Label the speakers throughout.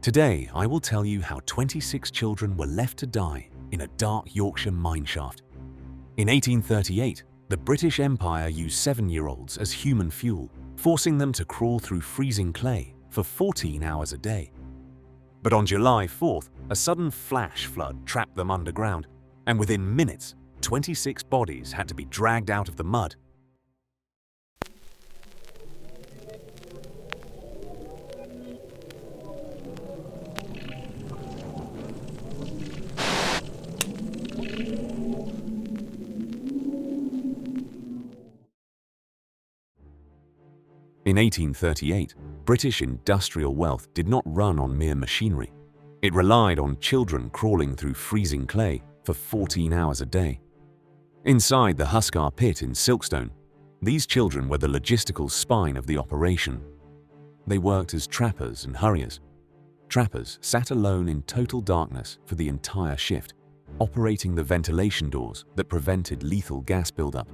Speaker 1: Today, I will tell you how 26 children were left to die in a dark Yorkshire mineshaft. In 1838, the British Empire used 7-year-olds as human fuel, forcing them to crawl through freezing clay for 14 hours a day. But on July 4th, a sudden flash flood trapped them underground, and within minutes, 26 bodies had to be dragged out of the mud. In 1838, British industrial wealth did not run on mere machinery. It relied on children crawling through freezing clay for 14 hours a day. Inside the Huskar Pit in Silkstone, these children were the logistical spine of the operation. They worked as trappers and hurriers. Trappers sat alone in total darkness for the entire shift, operating the ventilation doors that prevented lethal gas buildup.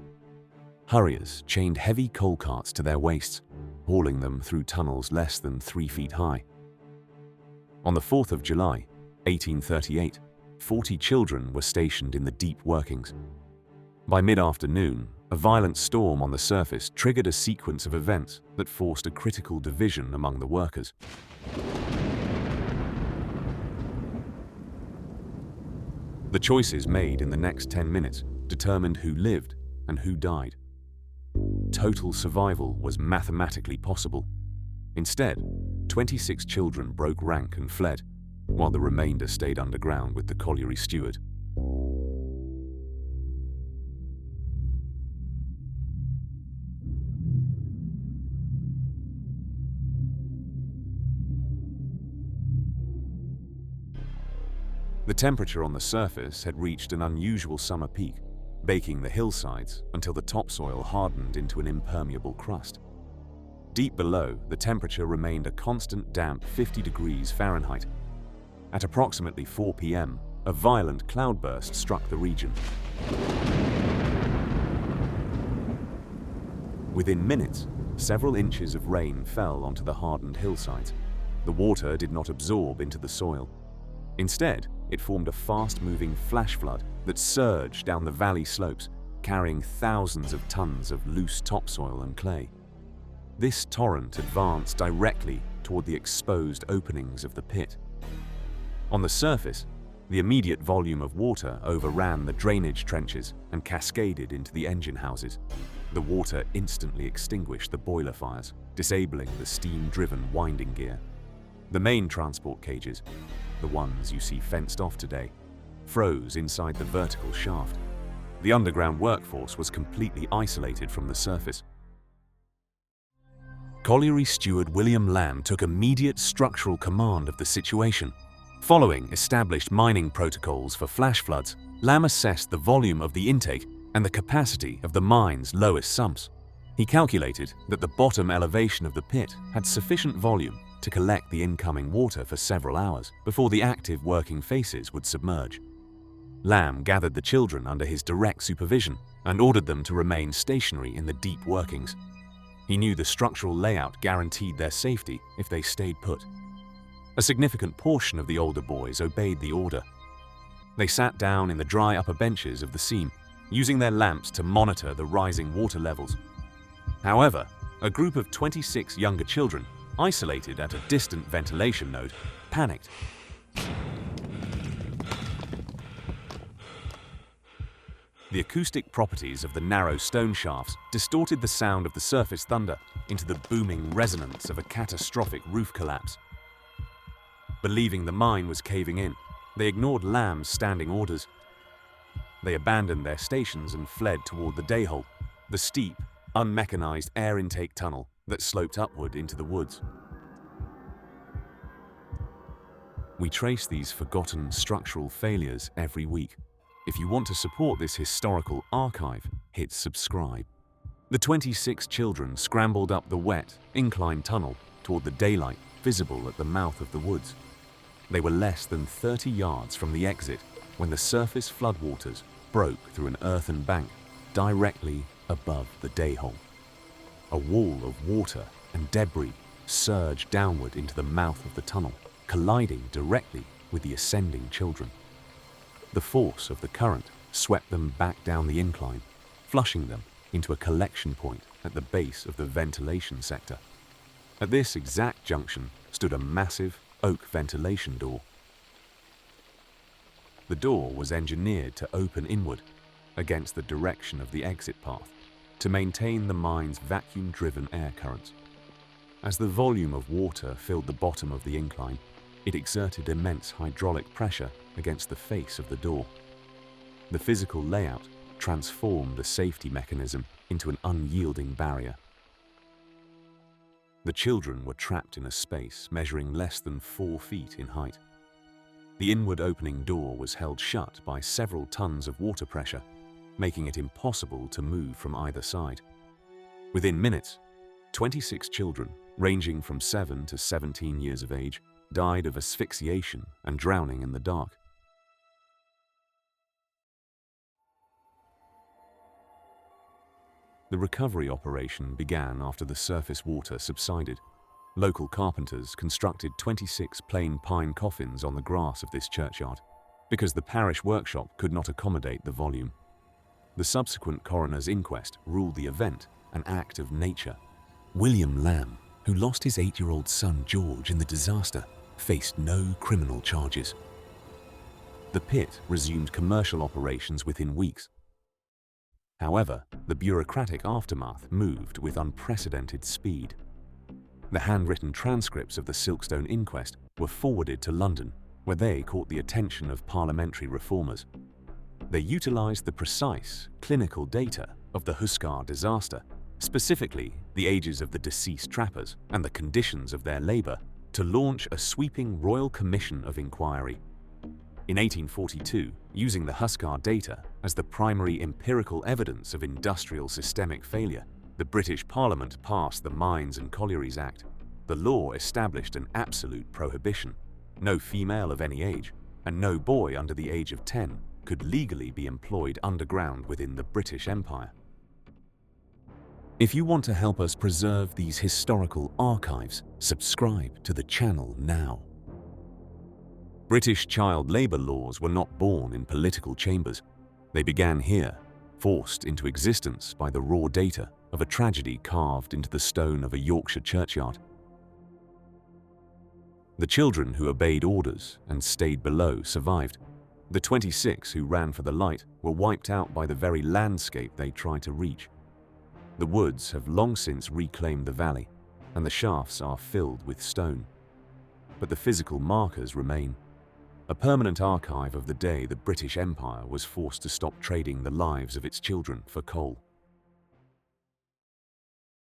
Speaker 1: Hurriers chained heavy coal carts to their waists, hauling them through tunnels less than 3 feet high. On the 4th of July, 1838, 40 children were stationed in the deep workings. By mid-afternoon, a violent storm on the surface triggered a sequence of events that forced a critical division among the workers. The choices made in the next 10 minutes determined who lived and who died. Total survival was mathematically possible. Instead, 26 children broke rank and fled, while the remainder stayed underground with the colliery steward. The temperature on the surface had reached an unusual summer peak, baking the hillsides until the topsoil hardened into an impermeable crust. Deep below, the temperature remained a constant damp 50 degrees Fahrenheit. At approximately 4 p.m., a violent cloudburst struck the region. Within minutes, several inches of rain fell onto the hardened hillsides. The water did not absorb into the soil. Instead, it formed a fast-moving flash flood that surged down the valley slopes, carrying thousands of tons of loose topsoil and clay. This torrent advanced directly toward the exposed openings of the pit. On the surface, the immediate volume of water overran the drainage trenches and cascaded into the engine houses. The water instantly extinguished the boiler fires, disabling the steam-driven winding gear. The main transport cages, the ones you see fenced off today, froze inside the vertical shaft. The underground workforce was completely isolated from the surface. Colliery steward William Lamb took immediate structural command of the situation. Following established mining protocols for flash floods, Lamb assessed the volume of the intake and the capacity of the mine's lowest sumps. He calculated that the bottom elevation of the pit had sufficient volume to collect the incoming water for several hours before the active working faces would submerge. Lamb gathered the children under his direct supervision and ordered them to remain stationary in the deep workings. He knew the structural layout guaranteed their safety if they stayed put. A significant portion of the older boys obeyed the order. They sat down in the dry upper benches of the seam, using their lamps to monitor the rising water levels. However, a group of 26 younger children, isolated at a distant ventilation node, panicked. The acoustic properties of the narrow stone shafts distorted the sound of the surface thunder into the booming resonance of a catastrophic roof collapse. Believing the mine was caving in, they ignored Lamb's standing orders. They abandoned their stations and fled toward the dayhole, the steep, unmechanized air intake tunnel that sloped upward into the woods. We trace these forgotten structural failures every week. If you want to support this historical archive, hit subscribe. The 26 children scrambled up the wet, incline tunnel toward the daylight visible at the mouth of the woods. They were less than 30 yards from the exit when the surface floodwaters broke through an earthen bank directly above the dayhole. A wall of water and debris surged downward into the mouth of the tunnel, colliding directly with the ascending children. The force of the current swept them back down the incline, flushing them into a collection point at the base of the ventilation sector. At this exact junction stood a massive oak ventilation door. The door was engineered to open inward against the direction of the exit path to maintain the mine's vacuum-driven air currents. As the volume of water filled the bottom of the incline, it exerted immense hydraulic pressure against the face of the door. The physical layout transformed the safety mechanism into an unyielding barrier. The children were trapped in a space measuring less than 4 feet in height. The inward opening door was held shut by several tons of water pressure, making it impossible to move from either side. Within minutes, 26 children, ranging from 7 to 17 years of age, died of asphyxiation and drowning in the dark. The recovery operation began after the surface water subsided. Local carpenters constructed 26 plain pine coffins on the grass of this churchyard, because the parish workshop could not accommodate the volume. The subsequent coroner's inquest ruled the event an act of nature. William Lamb, who lost his 8-year-old son George in the disaster, faced no criminal charges. The pit resumed commercial operations within weeks. However, the bureaucratic aftermath moved with unprecedented speed. The handwritten transcripts of the Silkstone inquest were forwarded to London, where they caught the attention of parliamentary reformers. They utilised the precise, clinical data of the Huskar disaster, specifically the ages of the deceased trappers and the conditions of their labour, to launch a sweeping Royal Commission of Inquiry. In 1842, using the Huskar data as the primary empirical evidence of industrial systemic failure, the British Parliament passed the Mines and Collieries Act. The law established an absolute prohibition. No female of any age, and no boy under the age of 10, could legally be employed underground within the British Empire. If you want to help us preserve these historical archives, subscribe to the channel now. British child labour laws were not born in political chambers. They began here, forced into existence by the raw data of a tragedy carved into the stone of a Yorkshire churchyard. The children who obeyed orders and stayed below survived. The 26 who ran for the light were wiped out by the very landscape they tried to reach. The woods have long since reclaimed the valley, and the shafts are filled with stone. But the physical markers remain. A permanent archive of the day the British Empire was forced to stop trading the lives of its children for coal.